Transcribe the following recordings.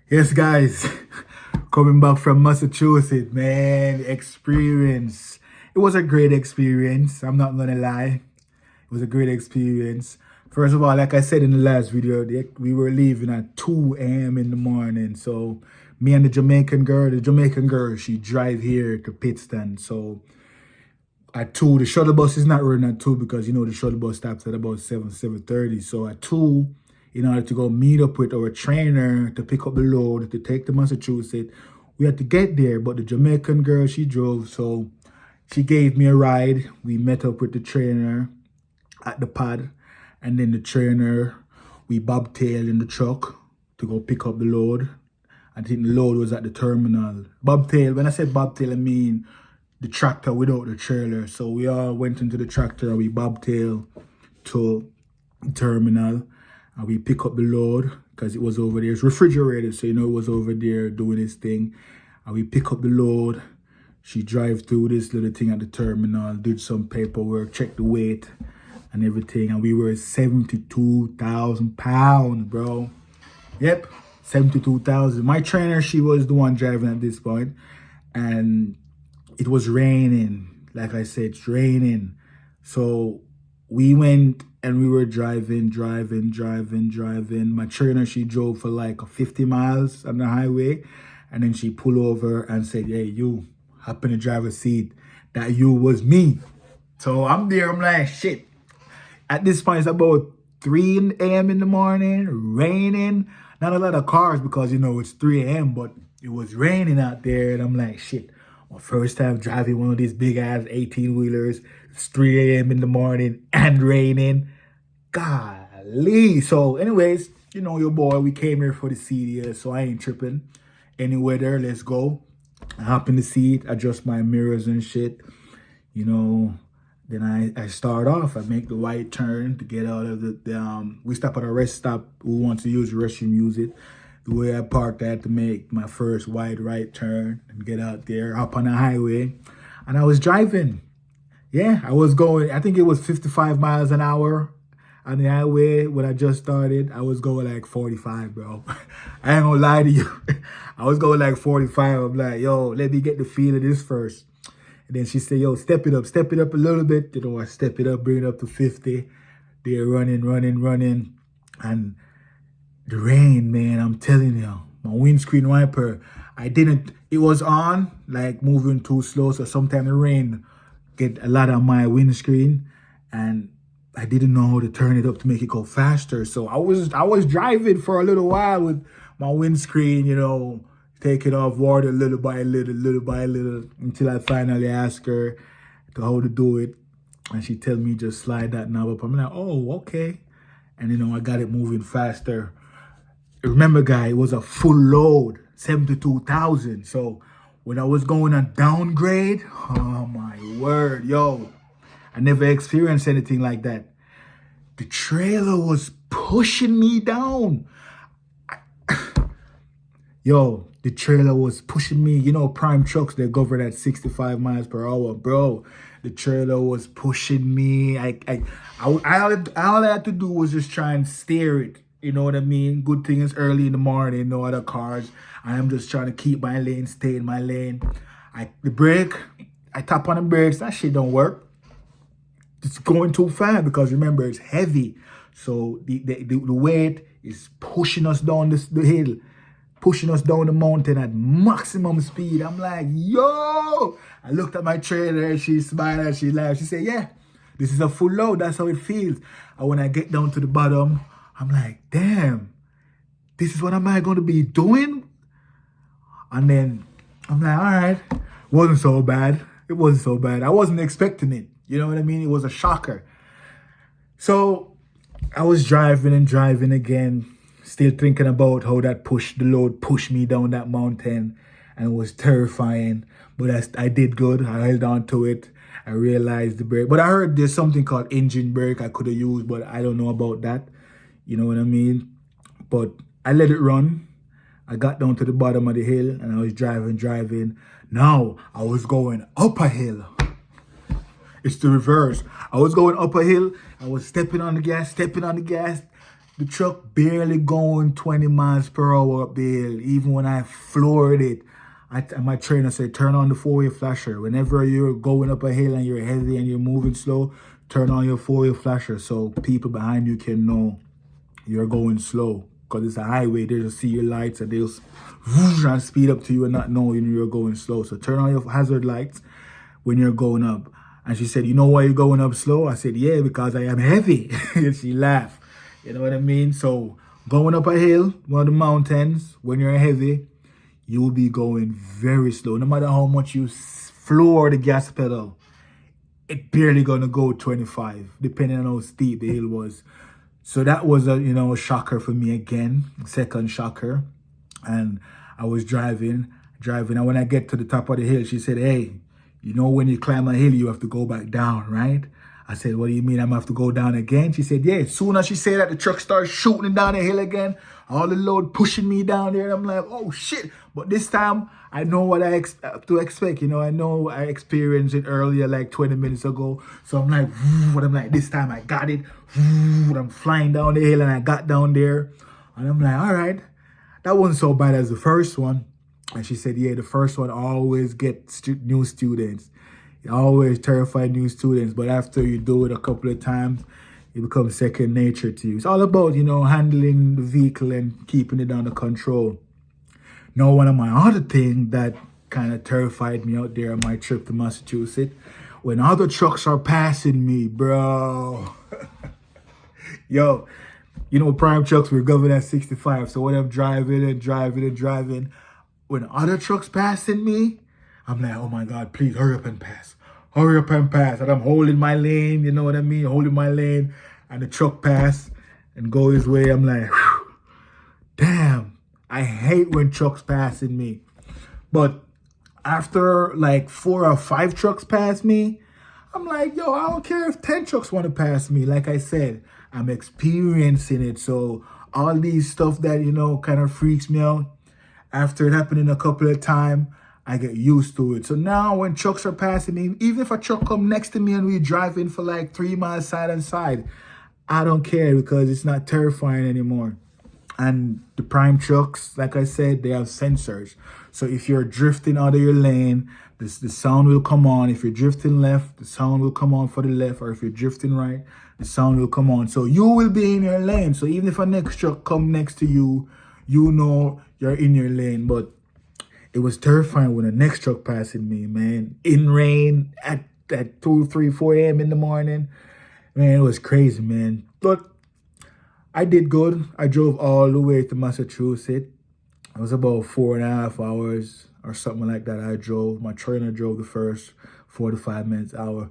Yes, guys, coming back from Massachusetts, man, experience. It was a great experience. I'm not gonna lie. It was a great experience. First of all, like I said in the last video, we were leaving at 2 a.m. in the morning. So me and the Jamaican girl, she drive here to Pittston. So at 2, the shuttle bus is not running at 2 because the shuttle bus stops at about 7:30. So at 2, in order to go meet up with our trainer to pick up the load to take to Massachusetts, we had to get there. But the Jamaican girl, she drove, so she gave me a ride. We met up with the trainer at the pad, and then the trainer, we bobtailed in the truck to go pick up the load. I think the load was at the terminal. Bobtail, when I said bobtail, I mean the tractor without the trailer. So we all went into the tractor and we bobtail to the terminal and we pick up the load because it was over there. It's refrigerated, so it was over there doing its thing. And we pick up the load. She drive through this little thing at the terminal, did some paperwork, checked the weight and everything. And we were 72,000 pounds, bro. Yep, 72,000. My trainer, she was the one driving at this point, and it was raining. Like I said, it's raining. So we went and we were driving. My trainer, she drove for like 50 miles on the highway, and then she pulled over and said, "Hey, you, hop in the driver's seat." That you was me. So I'm there, I'm like, shit. At this point, it's about 3 a.m. in the morning, raining. Not a lot of cars because, it's 3 a.m., but it was raining out there. And I'm like, shit, my first time driving one of these big ass 18-wheelers. It's 3 a.m. in the morning and raining. Golly. So, anyways, your boy, we came here for the seat, so I ain't tripping. Any weather, let's go. I hop in the seat, adjust my mirrors and shit. Then I start off. I make the right turn to get out of we stop at a rest stop. Who wants to use the restroom, use it. The way I parked, I had to make my first wide right turn and get out there, up on the highway. And I was driving. Yeah, I was going, I think it was 55 miles an hour on the highway. When I just started, I was going like 45, bro. I ain't gonna lie to you. I was going like 45. I'm like, yo, let me get the feel of this first. And then she said, yo, step it up a little bit. I step it up, bring it up to 50. They're running. And the rain, man, I'm telling you, my windscreen wiper, it was on, like moving too slow. So sometimes the rain get a lot on my windscreen and I didn't know how to turn it up to make it go faster. So I was driving for a little while with my windscreen, take it off water little by little, until I finally ask her how to do it. And she tell me just slide that knob up. I'm like, oh, okay. And I got it moving faster. Remember, guy, it was a full load, 72,000. So when I was going on downgrade, oh my word, yo, I never experienced anything like that. The trailer was pushing me down. Yo, the trailer was pushing me. Prime trucks, they're governed at 65 miles per hour, bro. The trailer was pushing me. All I had to do was just try and steer it. You know what I mean? Good thing it's early in the morning, no other cars. I am just trying to keep my lane, stay in my lane. I tap on the brakes, that shit don't work. It's going too fast because remember, it's heavy. So the weight is pushing us down the hill, pushing us down the mountain at maximum speed. I'm like, yo! I looked at my trailer, she smiled and she laughed. She said, yeah, this is a full load. That's how it feels. And when I get down to the bottom, I'm like, damn, this is what am I going to be doing? And then I'm like, all right, wasn't so bad. It wasn't so bad. I wasn't expecting it. You know what I mean? It was a shocker. So I was driving again, still thinking about how the load pushed me down that mountain, and it was terrifying. But I did good. I held on to it. I realized the brake. But I heard there's something called engine brake I could have used, but I don't know about that. You know what I mean? But I let it run. I got down to the bottom of the hill and I was driving. Now I was going up a hill. It's the reverse. I was going up a hill. I was stepping on the gas. The truck barely going 20 miles per hour up the hill. Even when I floored it, my trainer said, turn on the four-way flasher. Whenever you're going up a hill and you're heavy and you're moving slow, turn on your four-way flasher so people behind you can know you're going slow. Because it's a highway, they'll just see your lights and they'll whoosh and speed up to you and not know you're going slow. So turn on your hazard lights when you're going up. And she said, you know why you're going up slow? I said, yeah, because I am heavy. And she laughed. You know what I mean? So going up a hill, one of the mountains, when you're heavy, you will be going very slow. No matter how much you floor the gas pedal, it barely gonna go 25, depending on how steep the hill was. So that was a shocker for me again, second shocker. And I was driving, and when I get to the top of the hill, she said, hey, you know when you climb a hill, you have to go back down, right? I said, what do you mean I'm going to have to go down again? She said, yeah. As soon as she said that, the truck started shooting down the hill again. All the load pushing me down there. And I'm like, oh, shit. But this time, I know what I to expect. You know, I know I experienced it earlier, like 20 minutes ago. So I'm like, this time I got it. I'm flying down the hill and I got down there. And I'm like, all right. That wasn't so bad as the first one. And she said, yeah, the first one always gets new students. It always terrifies new students. But after you do it a couple of times, it becomes second nature to you. It's all about, handling the vehicle and keeping it under control. Now, one of my other things that kind of terrified me out there on my trip to Massachusetts, when other trucks are passing me, bro. Yo, prime trucks were governed at 65. So when I'm driving, when other trucks passing me, I'm like, oh my God, please hurry up and pass. Hurry up and pass. And I'm holding my lane, you know what I mean? Holding my lane. And the truck pass and go his way. I'm like, whew, damn. I hate when trucks passing me. But after like 4 or 5 trucks pass me, I'm like, yo, I don't care if 10 trucks want to pass me. Like I said, I'm experiencing it. So all these stuff that, kind of freaks me out, after it happening a couple of times, I get used to it. So now when trucks are passing me, even if a truck come next to me and we driving for like 3 miles side and side, I don't care because it's not terrifying anymore. And the prime trucks, like I said, they have sensors. So if you're drifting out of your lane, the sound will come on. If you're drifting left, the sound will come on for the left. Or if you're drifting right, the sound will come on. So you will be in your lane. So even if a next truck come next to you, you know you're in your lane. But it was terrifying when the next truck passing me, man. In rain at 2, 3, 4 a.m. in the morning. Man, it was crazy, man. But I did good. I drove all the way to Massachusetts. It was about 4.5 hours or something like that I drove. My trainer drove the first 45 minutes, hour.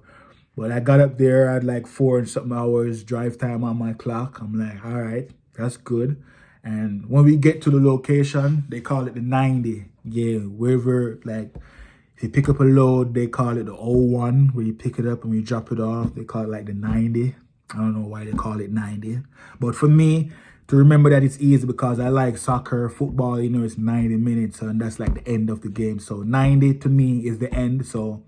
But I got up there, I had like 4 and something hours drive time on my clock. I'm like, all right, that's good. And when we get to the location, they call it the 90. Yeah, wherever, like, if you pick up a load, they call it the 01, where you pick it up and we drop it off. They call it like the 90. I don't know why they call it 90. But for me, to remember that it's easy because I like soccer, football, it's 90 minutes and that's like the end of the game. So 90 to me is the end. So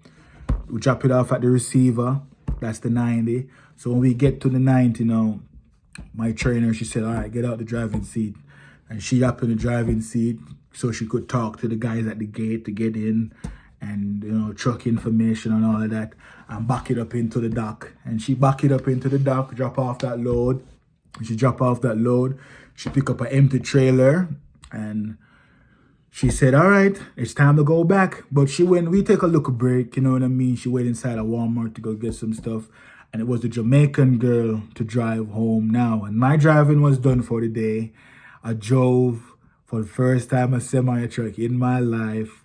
we drop it off at the receiver. That's the 90. So when we get to the 90 now, my trainer, she said, all right, get out the driving seat. And she up in the driving seat so she could talk to the guys at the gate to get in and, truck information and all of that and back it up into the dock. And she back it up into the dock, drop off that load. She drop off that load. She pick up an empty trailer and she said, all right, it's time to go back. But we take a little break, you know what I mean? She went inside a Walmart to go get some stuff. And it was the Jamaican girl to drive home now. And my driving was done for the day. I drove for the first time a semi-truck in my life,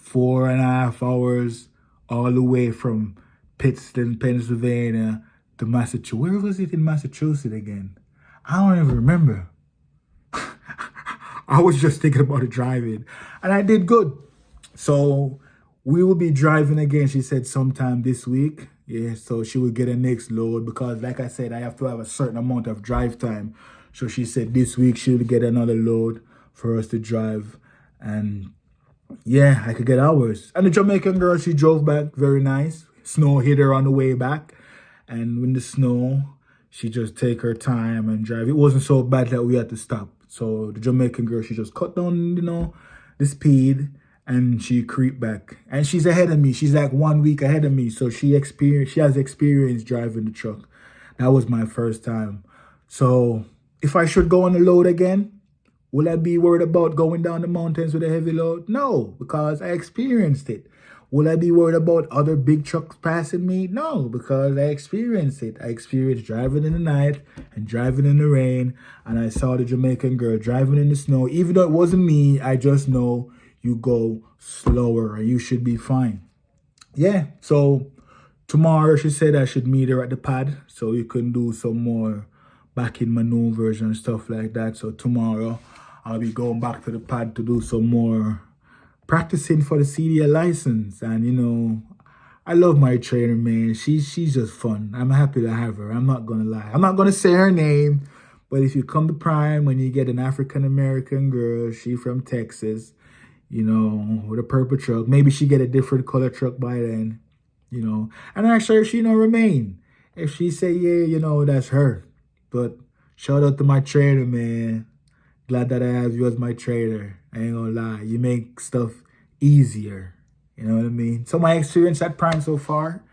4.5 hours all the way from Pittston, Pennsylvania to Massachusetts. Where was it in Massachusetts again? I don't even remember. I was just thinking about the driving. And I did good. So we will be driving again, she said, sometime this week. Yeah, so she will get a next load because, like I said, I have to have a certain amount of drive time. So she said this week she'll get another load for us to drive. And yeah, I could get hours. And the Jamaican girl, she drove back very nice. Snow hit her on the way back. And when the snow, she just take her time and drive. It wasn't so bad that we had to stop. So the Jamaican girl, she just cut down, the speed and she creeped back. And she's ahead of me. She's like 1 week ahead of me. So she has experience driving the truck. That was my first time. So if I should go on the load again, will I be worried about going down the mountains with a heavy load? No, because I experienced it. Will I be worried about other big trucks passing me? No, because I experienced it. I experienced driving in the night and driving in the rain. And I saw the Jamaican girl driving in the snow. Even though it wasn't me, I just know you go slower and you should be fine. Yeah, so tomorrow she said I should meet her at the pad so you can do some more backing maneuvers and stuff like that. So tomorrow I'll be going back to the pad to do some more practicing for the CDL license. And I love my trainer, man. She's just fun. I'm happy to have her. I'm not gonna lie. I'm not gonna say her name, but if you come to Prime when you get an African American girl, she from Texas, with a purple truck. Maybe she get a different color truck by then, and I'm sure she remain. If she say yeah, that's her. But shout out to my trainer, man. Glad that I have you as my trainer. I ain't gonna lie. You make stuff easier. You know what I mean? So my experience at Prime so far,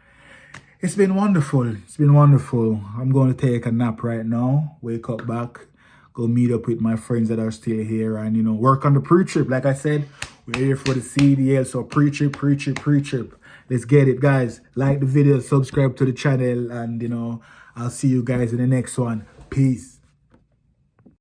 it's been wonderful. It's been wonderful. I'm going to take a nap right now. Wake up back. Go meet up with my friends that are still here and, work on the pre-trip. Like I said, we're here for the CDL. So pre-trip. Let's get it, guys. Like the video, subscribe to the channel, and, I'll see you guys in the next one. Peace.